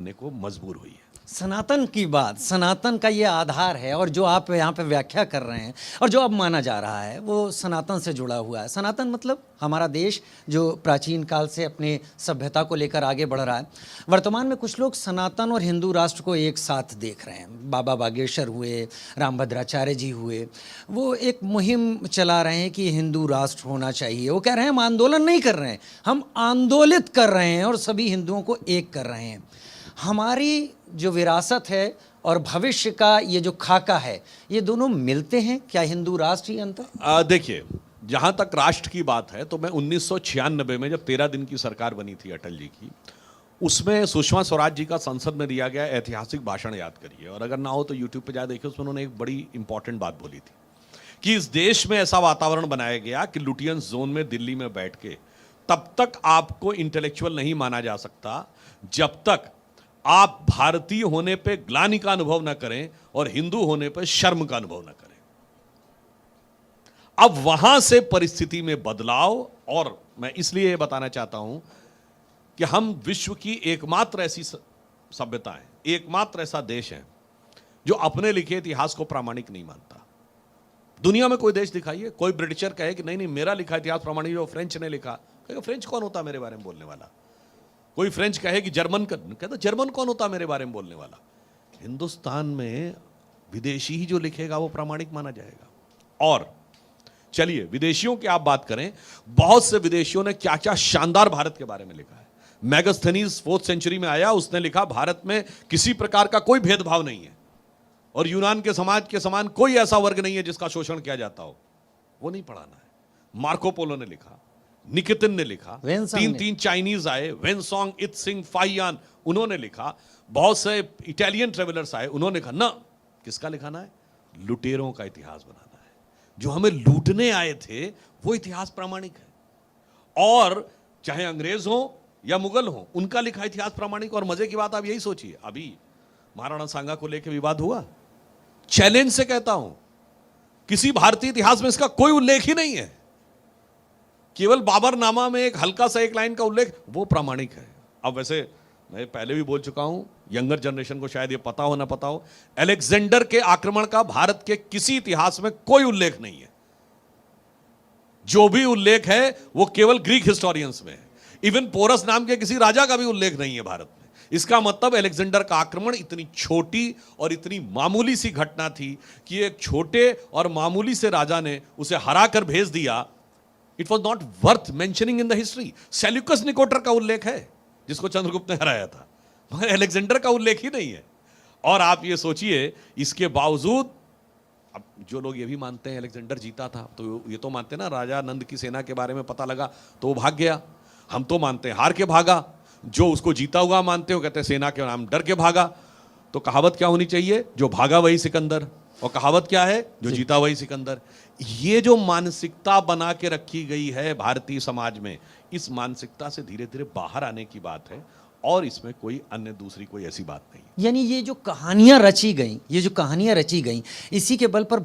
करने को मजबूर हुई है। सनातन की बात, सनातन का ये आधार है और जो आप यहाँ पे व्याख्या कर रहे हैं और जो अब माना जा रहा है वो सनातन से जुड़ा हुआ है। सनातन मतलब हमारा देश जो प्राचीन काल से अपने सभ्यता को लेकर आगे बढ़ रहा है। वर्तमान में कुछ लोग सनातन और हिंदू राष्ट्र को एक साथ देख रहे हैं। बाबा बागेश्वर हुए, रामभद्राचार्य जी हुए, वो एक मुहिम चला रहे हैं कि हिंदू राष्ट्र होना चाहिए। वो कह रहे हैं हम आंदोलन नहीं कर रहे हैं, हम आंदोलित कर रहे हैं और सभी हिंदुओं को एक कर रहे हैं। हमारी जो विरासत है और भविष्य का ये जो खाका है, ये दोनों मिलते हैं क्या? हिंदू राष्ट्र ही अंतर? देखिए, जहां तक राष्ट्र की बात है तो मैं 1996 में जब 13 दिन की सरकार बनी थी अटल जी की, उसमें सुषमा स्वराज जी का संसद में दिया गया ऐतिहासिक भाषण याद करिए, और अगर ना हो तो यूट्यूब पे जा देखिए, उसमें उन्होंने एक बड़ी इंपॉर्टेंट बात बोली थी कि इस देश में ऐसा वातावरण बनाया गया कि लुटियंस जोन में दिल्ली में बैठ के तब तक आपको इंटेलेक्चुअल नहीं माना जा सकता जब तक आप भारतीय होने पे ग्लानि का अनुभव ना करें और हिंदू होने पे शर्म का अनुभव ना करें। अब वहां से परिस्थिति में बदलाव, और मैं इसलिए यह बताना चाहता हूं कि हम विश्व की एकमात्र ऐसी सभ्यता है, एकमात्र ऐसा देश है जो अपने लिखे इतिहास को प्रामाणिक नहीं मानता। दुनिया में कोई देश दिखाइए, कोई ब्रिटिशर कहे कि नहीं नहीं मेरा लिखा इतिहास प्रामाणिक, जो फ्रेंच ने लिखा, कहेगा फ्रेंच कौन होता मेरे बारे में बोलने वाला। कोई फ्रेंच कहे कि जर्मन का, कहता जर्मन कौन होता मेरे बारे में बोलने वाला। हिंदुस्तान में विदेशी ही जो लिखेगा वो प्रामाणिक माना जाएगा। और चलिए विदेशियों की आप बात करें, बहुत से विदेशियों ने क्या क्या शानदार भारत के बारे में लिखा है। मैगस्थनीज 4th सेंचुरी में आया, उसने लिखा भारत में किसी प्रकार का कोई भेदभाव नहीं है और यूनान के समाज के समान कोई ऐसा वर्ग नहीं है जिसका शोषण किया जाता हो। वो नहीं पढ़ाना है। मार्को पोलो ने लिखा, निकितिन ने लिखा, तीन चाइनीज आए, वेनसोंग, इत्सिंग, फाइयान, उन्होंने लिखा, बहुत से इटालियन ट्रेवलर्स आए, उन्होंने लिखा। ना किसका लिखाना है? लुटेरों का इतिहास बनाना है। जो हमें लूटने आए थे वो इतिहास प्रामाणिक है, और चाहे अंग्रेज हो या मुगल हो, उनका लिखा इतिहास प्रामाणिक। और मजे की बात आप यही सोचिए, अभी महाराणा सांगा को लेकर विवाद हुआ, चैलेंज से कहता हूं किसी भारतीय इतिहास में इसका कोई उल्लेख ही नहीं है। केवल बाबरनामा में एक हल्का सा एक लाइन का उल्लेख, वो प्रामाणिक है। अब वैसे मैं पहले भी बोल चुका हूं, यंगर जनरेशन को शायद ये पता हो ना पता हो, अलेक्जेंडर के आक्रमण का भारत के किसी इतिहास में कोई उल्लेख नहीं है। जो भी उल्लेख है वो केवल ग्रीक हिस्टोरियंस में है। इवन पोरस नाम के किसी राजा का भी उल्लेख नहीं है भारत में। इसका मतलब अलेक्जेंडर का आक्रमण इतनी छोटी और इतनी मामूली सी घटना थी कि एक छोटे और मामूली से राजा ने उसे हरा कर भेज दिया। It was not worth mentioning in the history. Seleucus Nicator का उल्लेख है जिसको चंद्रगुप्त ने हराया था, मगर अलेक्जेंडर का उल्लेख ही नहीं है। और आप ये सोचिए, इसके बावजूद अब जो लोग ये भी मानते हैं अलेक्जेंडर जीता था, तो ये तो मानते हैं ना राजा नंद की सेना के बारे में पता लगा तो वो भाग गया। हम तो मानते हैं हार के भागा। जो उसको जीता हुआ मानते हो कहते हैं सेना के नाम डर के भागा। तो कहावत क्या होनी चाहिए? जो भागा वही सिकंदर। और कहावत क्या है? जो जीता वही सिकंदर। ये जो मानसिकता बना के रखी गई है भारतीय समाज में, इस मानसिकता से धीरे धीरे बाहर आने की बात है, और इसमें कोई अन्य दूसरी कोई ऐसी बात नहीं। यानी ये जो कहानियां रची गई, ये जो कहानियां रची गई, इसी के बल पर